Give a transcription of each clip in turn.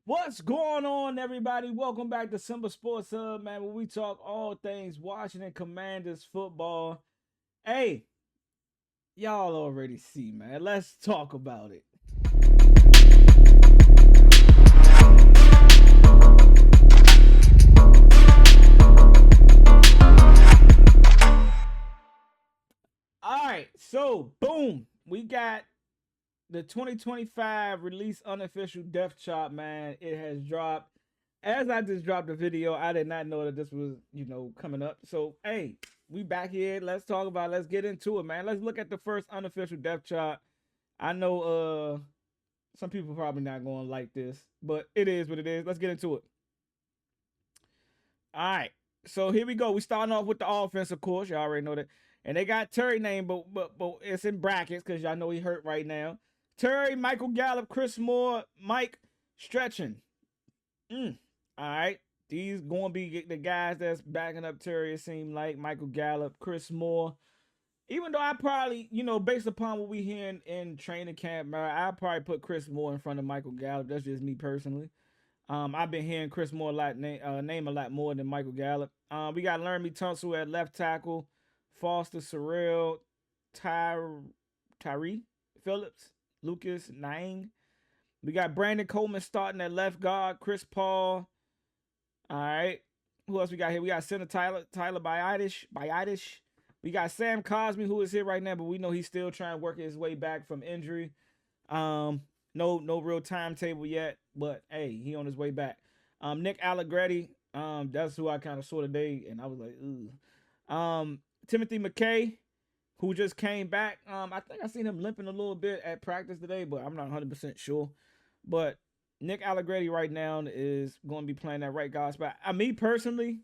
What's going on, everybody? Welcome back to Simple Sports Hub, man, where we talk all things Washington Commanders football. Hey, y'all already see, man. Let's talk about it. All right, so boom, we got the 2025 release unofficial depth chart, man. It has dropped. As I just dropped the video, I did not know that this was, coming up. So, hey, we back here. Let's talk about it. Let's get into it, man. Let's look at the first unofficial depth chart. I know some people probably not going to like this, but it is what it is. Let's get into it. All right. So here we go. We starting off with the offense, of course. Y'all already know that. And they got Terry name, but it's in brackets because y'all know he hurt right now. Terry, Michael Gallup, Chris Moore, Mike stretching. All right. These going to be the guys that's backing up Terry, it seemed like. Michael Gallup, Chris Moore. Even though I probably, based upon what we hear in training camp, I'll probably put Chris Moore in front of Michael Gallup. That's just me personally. I've been hearing Chris Moore name a lot more than Michael Gallup. We got Laramie Tunsil at left tackle, Foster Sorrell, Ty, Tyree Phillips, Lucas Nying. We got Brandon Coleman starting at left guard, Chris Paul. All right. Who else we got here? We got Center Tyler Biotish. We got Sam Cosmi, who is here right now, but we know he's still trying to work his way back from injury. No real timetable yet, but hey, he on his way back. Nick Allegretti, that's who I kind of saw today, and I was like, ooh. Timothy McKay, who just came back. I think I seen him limping a little bit at practice today, but I'm not 100% sure. But Nick Allegretti right now is going to be playing that right guard spot. Me personally,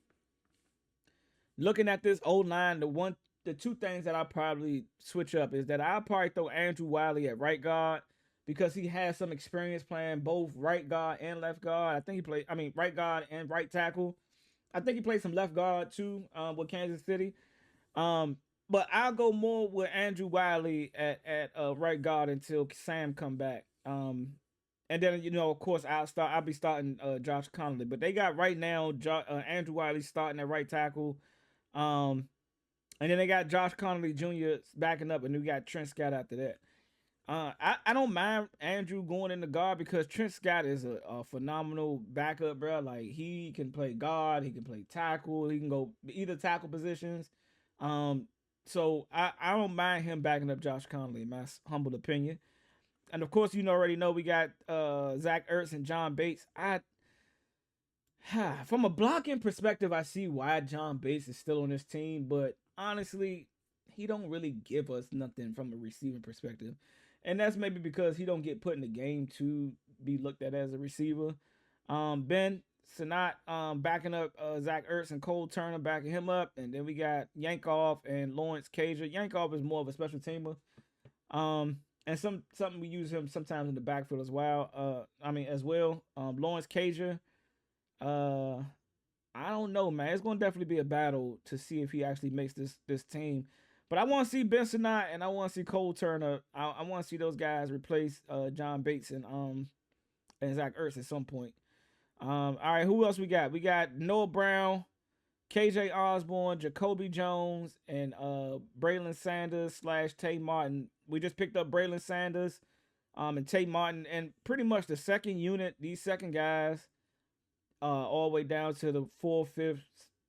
looking at this old line, the two things that I'll probably switch up is that I'll probably throw Andrew Wiley at right guard because he has some experience playing both right guard and left guard. I think he played, right guard and right tackle. I think he played some left guard too with Kansas City. But I'll go more with Andrew Wiley at right guard until Sam come back. And then of course I'll be starting Josh Connolly. But they got right now Andrew Wiley starting at right tackle. And then they got Josh Connolly Jr. backing up, and we got Trent Scott after that. I don't mind Andrew going in the guard because Trent Scott is a phenomenal backup, bro. Like he can play guard, he can play tackle, he can go either tackle positions. So I don't mind him backing up Josh Connolly, in my humble opinion. And of course, already know we got Zach Ertz and John Bates. From a blocking perspective, I see why John Bates is still on this team, but honestly, he don't really give us nothing from a receiving perspective. And that's maybe because he don't get put in the game to be looked at as a receiver. Ben Sinat backing up Zach Ertz and Cole Turner backing him up. And then we got Yankov and Lawrence Cager. Yankov is more of a special teamer. And something we use him sometimes in the backfield as well. As well. Lawrence Cager. I don't know, man. It's going to definitely be a battle to see if he actually makes this team. But I want to see Ben Sinat and I want to see Cole Turner. I want to see those guys replace John Bates and Zach Ertz at some point. All right, who else we got? We got Noah Brown, KJ Osborne, Jacoby Jones, and Braylon Sanders / Tay Martin. We just picked up Braylon Sanders and Tay Martin, and pretty much the second unit, these second guys, all the way down to the 4th, 5th,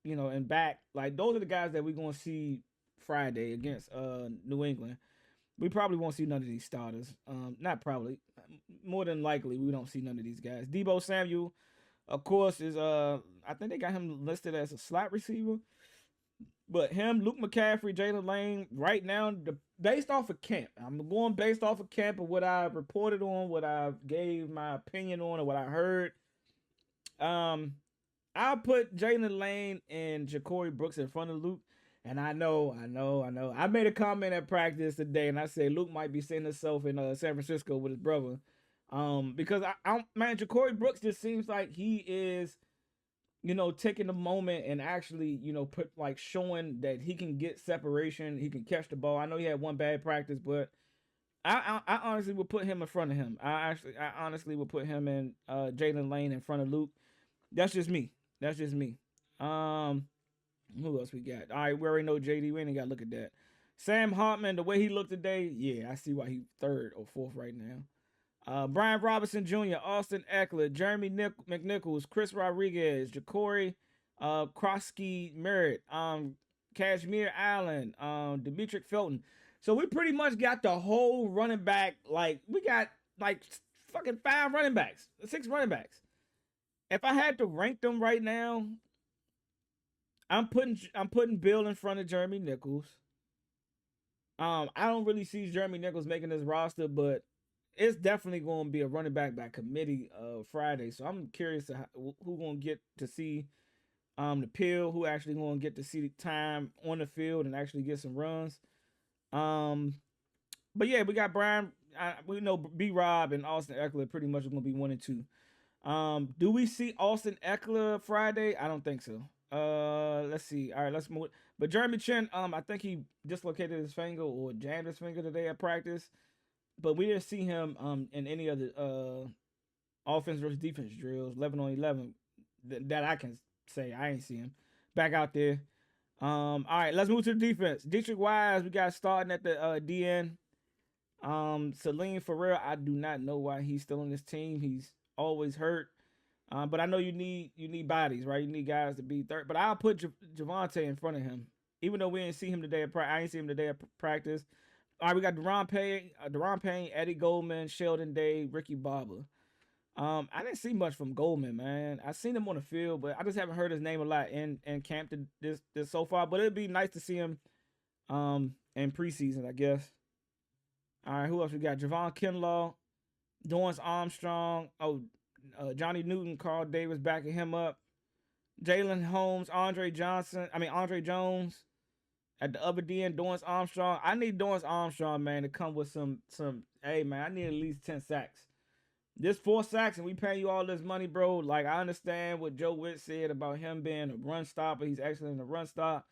and back. Like those are the guys that we're gonna see Friday against New England. We probably won't see none of these starters. Not probably. More than likely, we don't see none of these guys. Debo Samuel, of course, is I think they got him listed as a slot receiver. But him, Luke McCaffrey, Jalen Lane, right now, based off of camp. I'm going based off of camp of what I reported on, what I gave my opinion on, or what I heard. I'll put Jalen Lane and Ja'Cory Brooks in front of Luke. And I know. I made a comment at practice today, and I said Luke might be seeing himself in San Francisco with his brother. Because man, Ja'Cory Brooks just seems like he is, taking the moment and actually, showing that he can get separation, he can catch the ball. I know he had one bad practice, but I honestly would put him in front of him. I honestly would put him in Jalen Lane in front of Luke. That's just me. That's just me. Um, who else we got? All right, we already know JD. We ain't got to look at that. Sam Hartman, the way he looked today, yeah, I see why he third or fourth right now. Brian Robinson Jr., Austin Eckler, Jeremy McNichols, Chris Rodriguez, Ja'Cory Krosky Merritt, Kashmir Allen, Demetric Felton. So we pretty much got the whole running back. Like we got like fucking five running backs, six running backs. If I had to rank them right now, I'm putting Bill in front of Jeremy Nichols. I don't really see Jeremy Nichols making this roster, but it's definitely going to be a running back by committee Friday. So I'm curious to who going to get to see the pill, who actually going to get to see the time on the field and actually get some runs. Um, but yeah, we got Brian. We know B Rob and Austin Eckler pretty much going to be 1 and 2. Do we see Austin Eckler Friday? I don't think so. Let's see. All right, let's move. But Jeremy Chin, I think he dislocated his finger or jammed his finger today at practice. But we didn't see him in any of the offense versus defense drills, 11 on 11 that I can say. I ain't see him back out there. All right, let's move to the defense. Dietrich Wise, we got starting at the DN. Celine Ferrer, I do not know why he's still on this team. He's always hurt. But I know you need bodies, right? You need guys to be third. But I'll put Javante in front of him, even though we didn't see him today. I ain't see him today at practice. All right, we got Deron Payne, Eddie Goldman, Sheldon Day, Ricky Barber. I didn't see much from Goldman, man. I seen him on the field, but I just haven't heard his name a lot in camp this so far. But it'd be nice to see him in preseason, I guess. All right, who else we got? Javon Kinlaw, Dorrance Armstrong. Oh, Johnny Newton, Carl Davis backing him up. Jalen Holmes, Andre Jones at the upper DN, Dorrance Armstrong. I need Dorrance Armstrong, man, to come with some. Hey, man, I need at least 10 sacks. This 4 sacks, and we paying you all this money, bro. Like I understand what Joe Witt said about him being a run stopper. He's excellent in the run stop,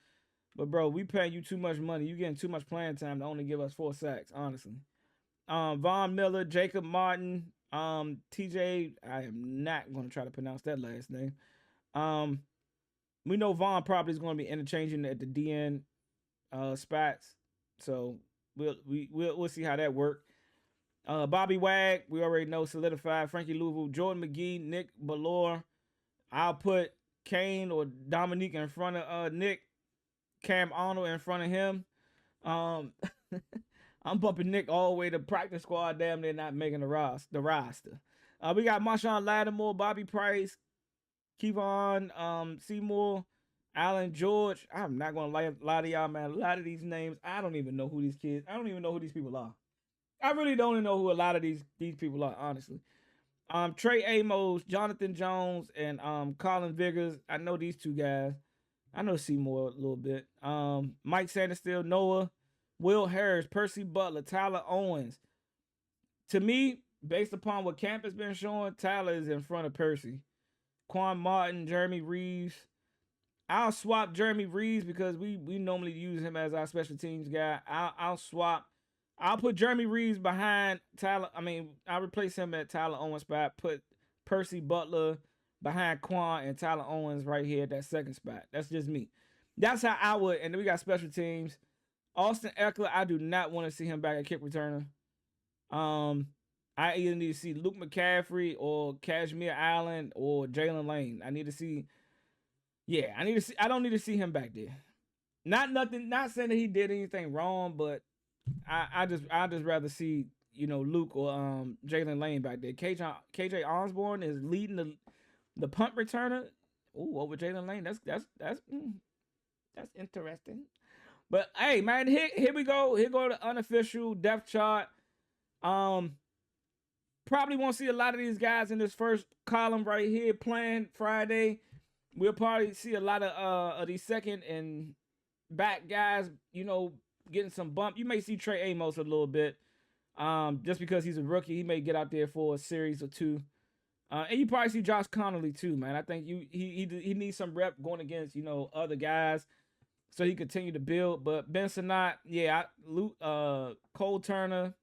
but bro, we paying you too much money. You getting too much playing time to only give us 4 sacks, honestly. Von Miller, Jacob Martin, TJ. I am not going to try to pronounce that last name. We know Vaughn probably is going to be interchanging at the DN spots, so we'll see how that works. Bobby Wag, we already know, solidified. Frankie Louisville, Jordan McGee, Nick Ballore. I'll put Kane or Dominique in front of Nick. Cam Arnold in front of him. I'm bumping Nick all the way to practice squad. Damn, they're not making the roster. We got Marshawn Lattimore, Bobby Price, Kevon Seymour, Alan George. I'm not gonna lie to y'all, man. A lot of these names, I don't even know who these kids. I don't even know who these people are. I really don't even know who a lot of these people are, honestly. Trey Amos, Jonathan Jones, and Colin Vigors. I know these two guys. I know Seymour a little bit. Mike Sanderstill, Noah, Will Harris, Percy Butler, Tyler Owens. To me, based upon what camp has been showing, Tyler is in front of Percy. Quan Martin, Jeremy Reeves. I'll swap Jeremy Reeves because we normally use him as our special teams guy. I'll swap. I'll put Jeremy Reeves behind Tyler. I'll replace him at Tyler Owens' spot. Put Percy Butler behind Quan and Tyler Owens right here at that second spot. That's just me. That's how I would. And then we got special teams. Austin Eckler, I do not want to see him back at kick returner. I either need to see Luke McCaffrey or Kashmir Allen or Jalen Lane. I need to see. Yeah, I don't need to see him back there. Not saying that he did anything wrong, but I just rather see Luke or Jalen Lane back there. KJ Osborne is leading the punt returner. Ooh, over Jalen Lane. That's interesting. But hey, man, here we go. Here go the unofficial depth chart. Probably won't see a lot of these guys in this first column right here playing Friday. We'll probably see a lot of these second and back guys, getting some bump. You may see Trey Amos a little bit, just because he's a rookie. He may get out there for a series or two. And you probably see Josh Connolly too, man. I think he needs some rep going against other guys, so he continue to build. But Ben Sinnott, Luke, Cole Turner,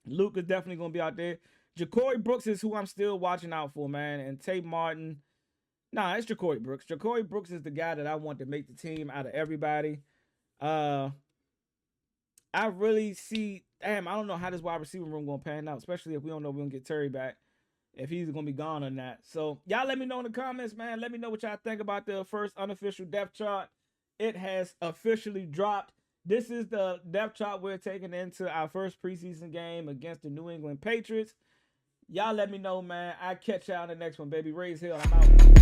Luke is definitely gonna be out there. Ja'Cory Brooks is who I'm still watching out for, man. And Tate Martin. Nah, it's Ja'Cory Brooks. Ja'Cory Brooks is the guy that I want to make the team out of everybody. Uh I really see, damn, I don't know how this wide receiver room gonna pan out, especially if we don't know if we're gonna get Terry back, if he's gonna be gone or not. So y'all let me know in the comments, man. Let me know what y'all think about the first unofficial depth chart. It has officially dropped. This is the depth chart we're taking into our first preseason game against the New England Patriots. Y'all let me know, man. I catch y'all in the next one, baby. Raise Hill. I'm out.